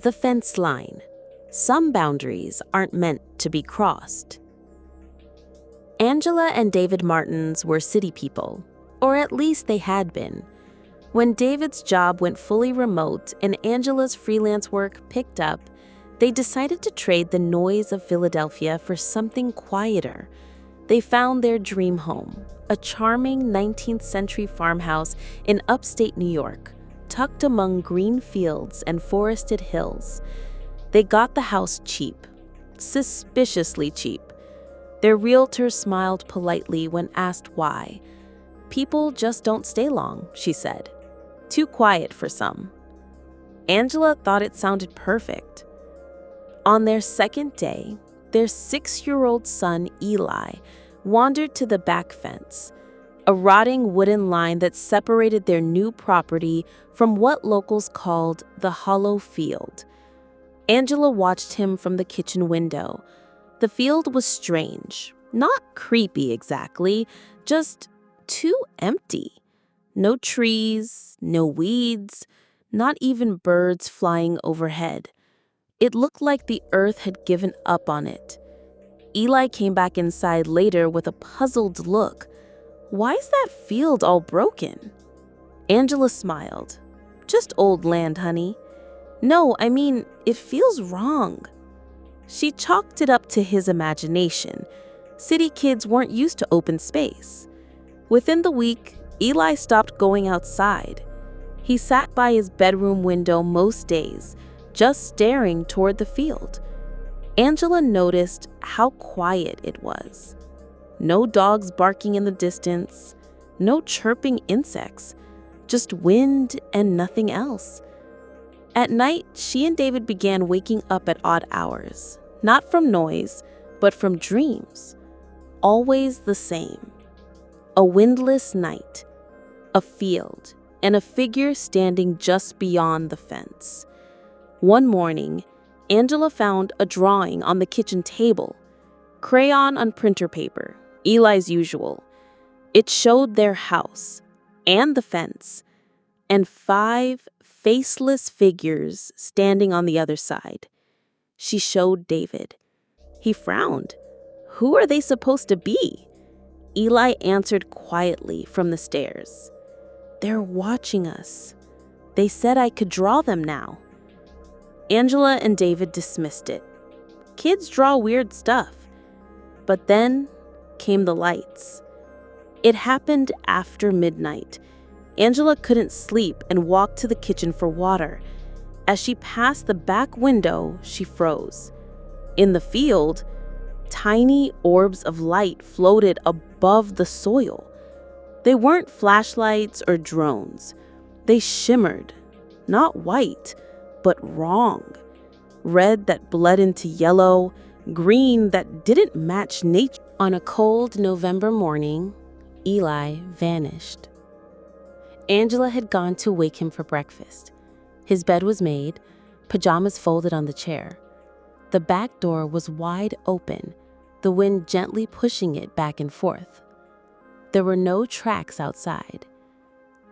The fence line. Some boundaries aren't meant to be crossed. Angela and David Martins were city people, or at least they had been. When David's job went fully remote and Angela's freelance work picked up, they decided to trade the noise of Philadelphia for something quieter. They found their dream home, a charming 19th century farmhouse in upstate New York, tucked among green fields and forested hills. They got the house cheap, suspiciously cheap. Their realtor smiled politely when asked why. "People just don't stay long," she said. "Too quiet for some." Angela thought it sounded perfect. On their second day, their 6-year-old son, Eli, wandered to the back fence, a rotting wooden line that separated their new property from what locals called the hollow field. Angela watched him from the kitchen window. The field was strange, not creepy exactly, just too empty. No trees, no weeds, not even birds flying overhead. It looked like the earth had given up on it. Eli came back inside later with a puzzled look. "Why is that field all broken?" Angela smiled. "Just old land, honey." "No, I mean, it feels wrong." She chalked it up to his imagination. City kids weren't used to open space. Within the week, Eli stopped going outside. He sat by his bedroom window most days, just staring toward the field. Angela noticed how quiet it was. No dogs barking in the distance, no chirping insects, just wind and nothing else. At night, she and David began waking up at odd hours, not from noise, but from dreams. Always the same. A windless night, a field, and a figure standing just beyond the fence. One morning, Angela found a drawing on the kitchen table, crayon on printer paper, Eli's usual. It showed their house and the fence, and 5 faceless figures standing on the other side. She showed David. He frowned. "Who are they supposed to be?" Eli answered quietly from the stairs. "They're watching us. They said I could draw them now." Angela and David dismissed it. Kids draw weird stuff. But then came the lights. It happened after midnight. Angela couldn't sleep and walked to the kitchen for water. As she passed the back window, she froze. In the field, tiny orbs of light floated above the soil. They weren't flashlights or drones. They shimmered, not white, but wrong. Red that bled into yellow, green that didn't match nature. On a cold November morning, Eli vanished. Angela had gone to wake him for breakfast. His bed was made, pajamas folded on the chair. The back door was wide open, the wind gently pushing it back and forth. There were no tracks outside,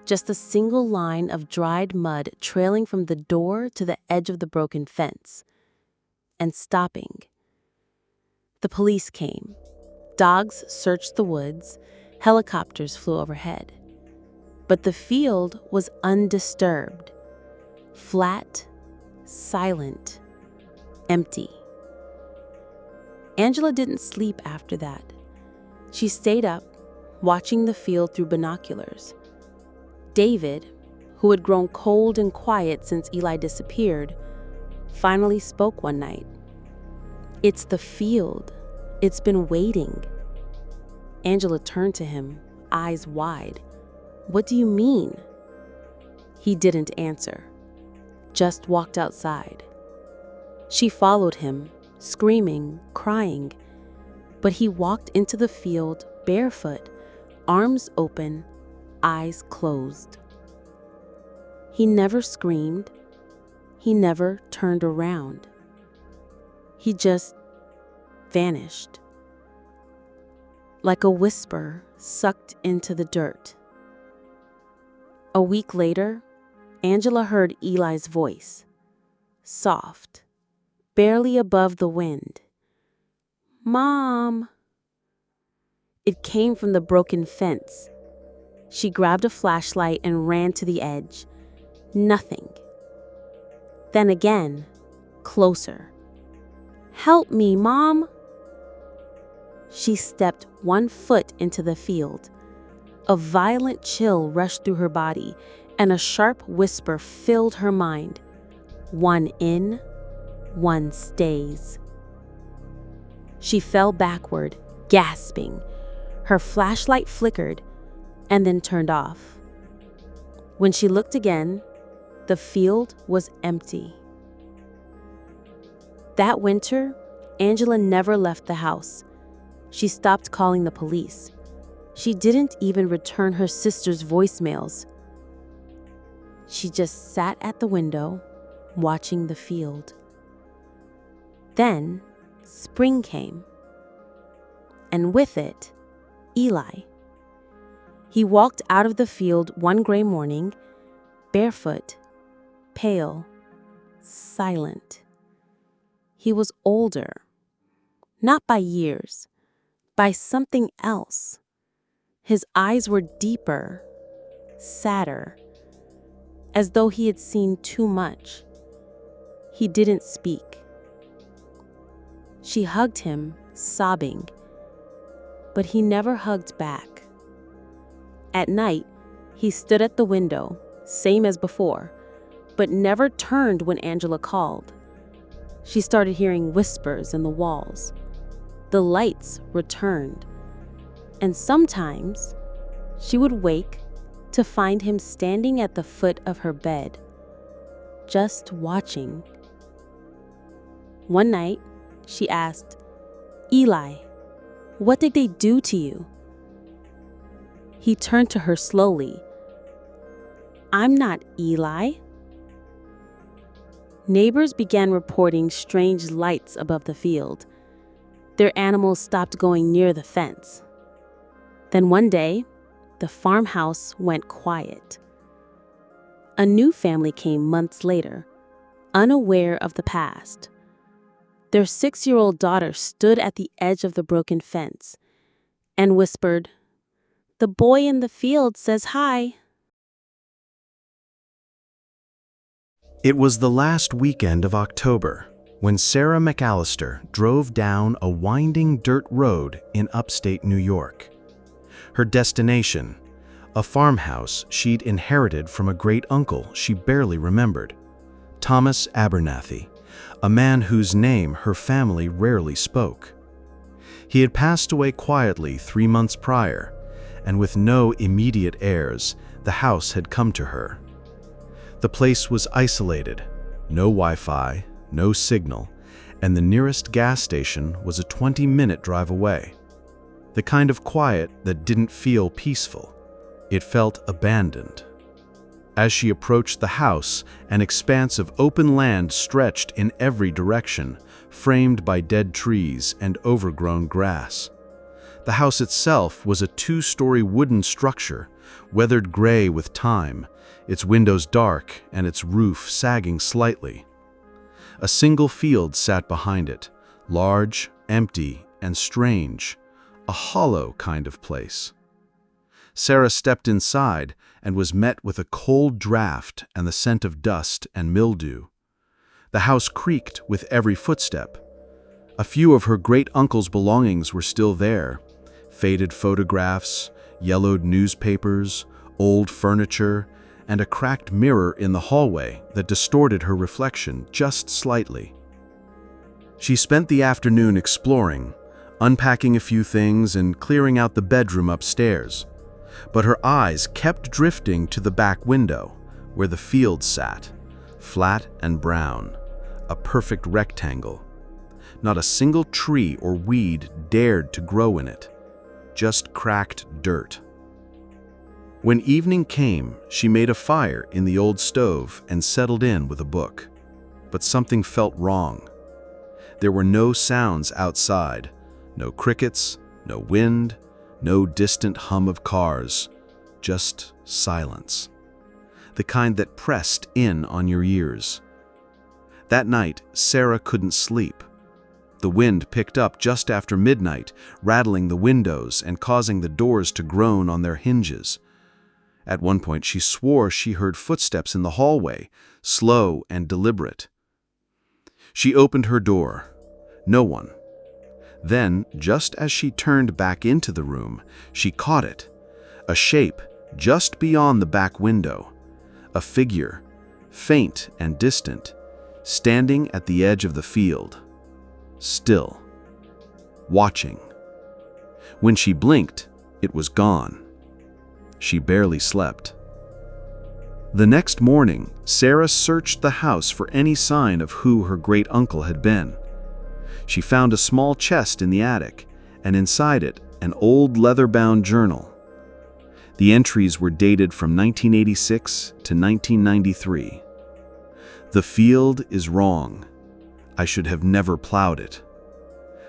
just a single line of dried mud trailing from the door to the edge of the broken fence, and stopping. The police came. Dogs searched the woods, helicopters flew overhead. But the field was undisturbed, flat, silent, empty. Angela didn't sleep after that. She stayed up, watching the field through binoculars. David, who had grown cold and quiet since Eli disappeared, finally spoke one night. "It's the field. It's been waiting." Angela turned to him, eyes wide. "What do you mean?" He didn't answer, just walked outside. She followed him, screaming, crying, but he walked into the field barefoot, arms open, eyes closed. He never screamed. He never turned around. He just vanished, like a whisper sucked into the dirt. A week later, Angela heard Eli's voice, soft, barely above the wind. "Mom!" It came from the broken fence. She grabbed a flashlight and ran to the edge. Nothing. Then again, closer. "Help me, Mom!" She stepped 1 foot into the field. A violent chill rushed through her body, and a sharp whisper filled her mind. "One in, one stays." She fell backward, gasping. Her flashlight flickered and then turned off. When she looked again, the field was empty. That winter, Angela never left the house. She stopped calling the police. She didn't even return her sister's voicemails. She just sat at the window, watching the field. Then, spring came. And with it, Eli. He walked out of the field one gray morning, barefoot, pale, silent. He was older, not by years, by something else. His eyes were deeper, sadder, as though he had seen too much. He didn't speak. She hugged him, sobbing, but he never hugged back. At night, he stood at the window, same as before, but never turned when Angela called. She started hearing whispers in the walls. The lights returned. And sometimes, she would wake to find him standing at the foot of her bed, just watching. One night, she asked, "Eli, what did they do to you?" He turned to her slowly. "I'm not Eli." Neighbors began reporting strange lights above the field. Their animals stopped going near the fence. Then one day, the farmhouse went quiet. A new family came months later, unaware of the past. Their 6-year-old daughter stood at the edge of the broken fence and whispered, "The boy in the field says hi." It was the last weekend of October when Sarah McAllister drove down a winding dirt road in upstate New York. Her destination, a farmhouse she'd inherited from a great uncle she barely remembered, Thomas Abernathy, a man whose name her family rarely spoke. He had passed away quietly 3 months prior, and with no immediate heirs, the house had come to her. The place was isolated, no Wi-Fi, no signal, and the nearest gas station was a 20-minute drive away. The kind of quiet that didn't feel peaceful. It felt abandoned. As she approached the house, an expanse of open land stretched in every direction, framed by dead trees and overgrown grass. The house itself was a 2-story wooden structure, weathered gray with time, its windows dark and its roof sagging slightly. A single field sat behind it, large, empty, and strange, a hollow kind of place. Sarah stepped inside and was met with a cold draft and the scent of dust and mildew. The house creaked with every footstep. A few of her great-uncle's belongings were still there: faded photographs, yellowed newspapers, old furniture, and a cracked mirror in the hallway that distorted her reflection just slightly. She spent the afternoon exploring, unpacking a few things and clearing out the bedroom upstairs. But her eyes kept drifting to the back window, where the field sat, flat and brown, a perfect rectangle. Not a single tree or weed dared to grow in it, just cracked dirt. When evening came, she made a fire in the old stove and settled in with a book. But something felt wrong. There were no sounds outside, no crickets, no wind, no distant hum of cars, just silence. The kind that pressed in on your ears. That night, Sarah couldn't sleep. The wind picked up just after midnight, rattling the windows and causing the doors to groan on their hinges. At one point, she swore she heard footsteps in the hallway, slow and deliberate. She opened her door. No one. Then, just as she turned back into the room, she caught it. A shape just beyond the back window. A figure, faint and distant, standing at the edge of the field. Still. Watching. When she blinked, it was gone. She barely slept. The next morning, Sarah searched the house for any sign of who her great-uncle had been. She found a small chest in the attic, and inside it, an old leather-bound journal. The entries were dated from 1986 to 1993. "The field is wrong. I should have never plowed it.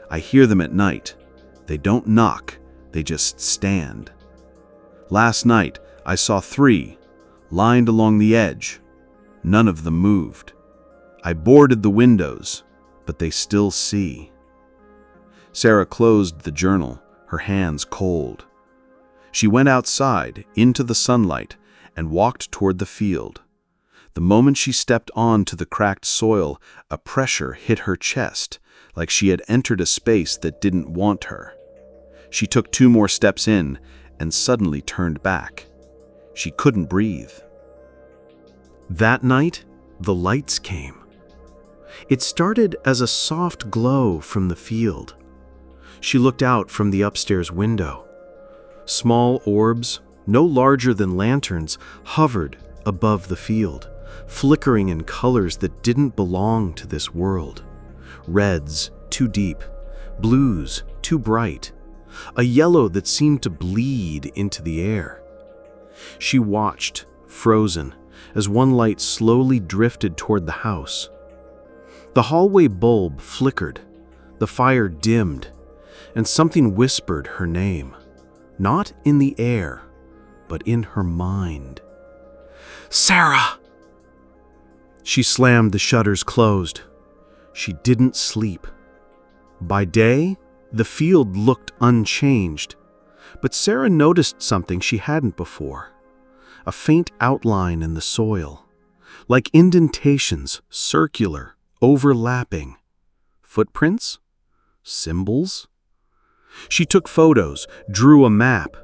I hear them at night. They don't knock, they just stand. Last night, I saw 3, lined along the edge. None of them moved. I boarded the windows, but they still see." Sarah closed the journal, her hands cold. She went outside, into the sunlight, and walked toward the field. The moment she stepped onto the cracked soil, a pressure hit her chest, like she had entered a space that didn't want her. She took 2 more steps in, and suddenly turned back. She couldn't breathe. That night, the lights came. It started as a soft glow from the field. She looked out from the upstairs window. Small orbs, no larger than lanterns, hovered above the field, flickering in colors that didn't belong to this world. Reds, too deep. Blues, too bright. A yellow that seemed to bleed into the air. She watched, frozen, as one light slowly drifted toward the house. The hallway bulb flickered, the fire dimmed, and something whispered her name, not in the air, but in her mind. "Sarah!" She slammed the shutters closed. She didn't sleep. By day, the field looked unchanged, but Sarah noticed something she hadn't before. A faint outline in the soil, like indentations, circular, overlapping. Footprints? Symbols? She took photos, drew a map.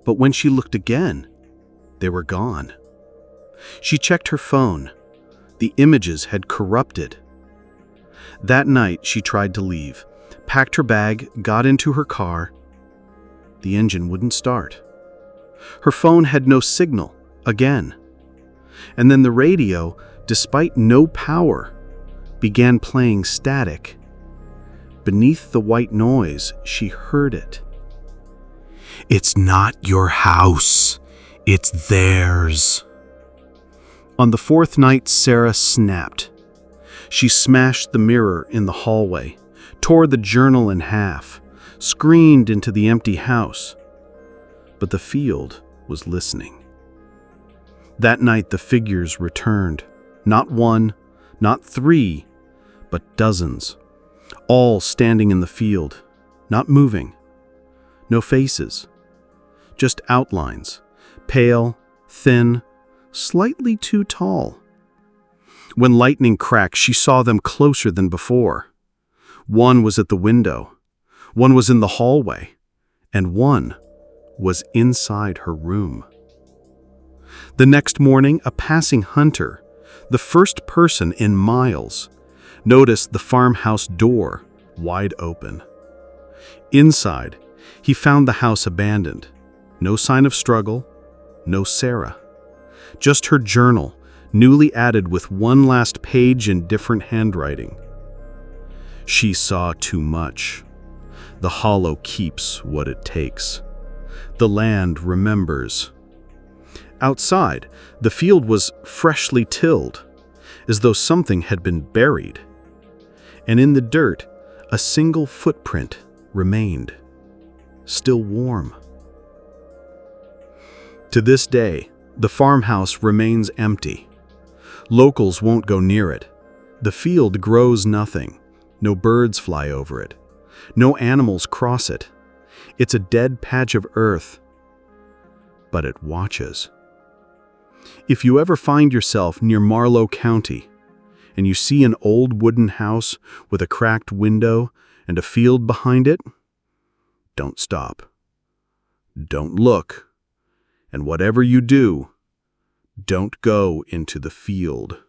But when she looked again, they were gone. She checked her phone. The images had corrupted. That night, she tried to leave, packed her bag, got into her car. The engine wouldn't start. Her phone had no signal, again. And then the radio, despite no power, began playing static. Beneath the white noise, she heard it. "It's not your house. It's theirs." On the 4th night, Sarah snapped. She smashed the mirror in the hallway, tore the journal in half, screamed into the empty house. But the field was listening. That night, the figures returned. Not 1, not 3, but dozens. All standing in the field, not moving. No faces. Just outlines, pale, thin, slightly too tall. When lightning cracked, she saw them closer than before. One was at the window, one was in the hallway, and one was inside her room. The next morning, a passing hunter, the first person in miles, noticed the farmhouse door wide open. Inside, he found the house abandoned. No sign of struggle, no Sarah. Just her journal, newly added with one last page in different handwriting. She saw too much. The hollow keeps what it takes. The land remembers. Outside, the field was freshly tilled, as though something had been buried. And in the dirt, a single footprint remained, still warm. To this day, the farmhouse remains empty. Locals won't go near it. The field grows nothing. No birds fly over it. No animals cross it. It's a dead patch of earth. But it watches. If you ever find yourself near Marlow County, and you see an old wooden house with a cracked window and a field behind it, don't stop. Don't look. And whatever you do, don't go into the field.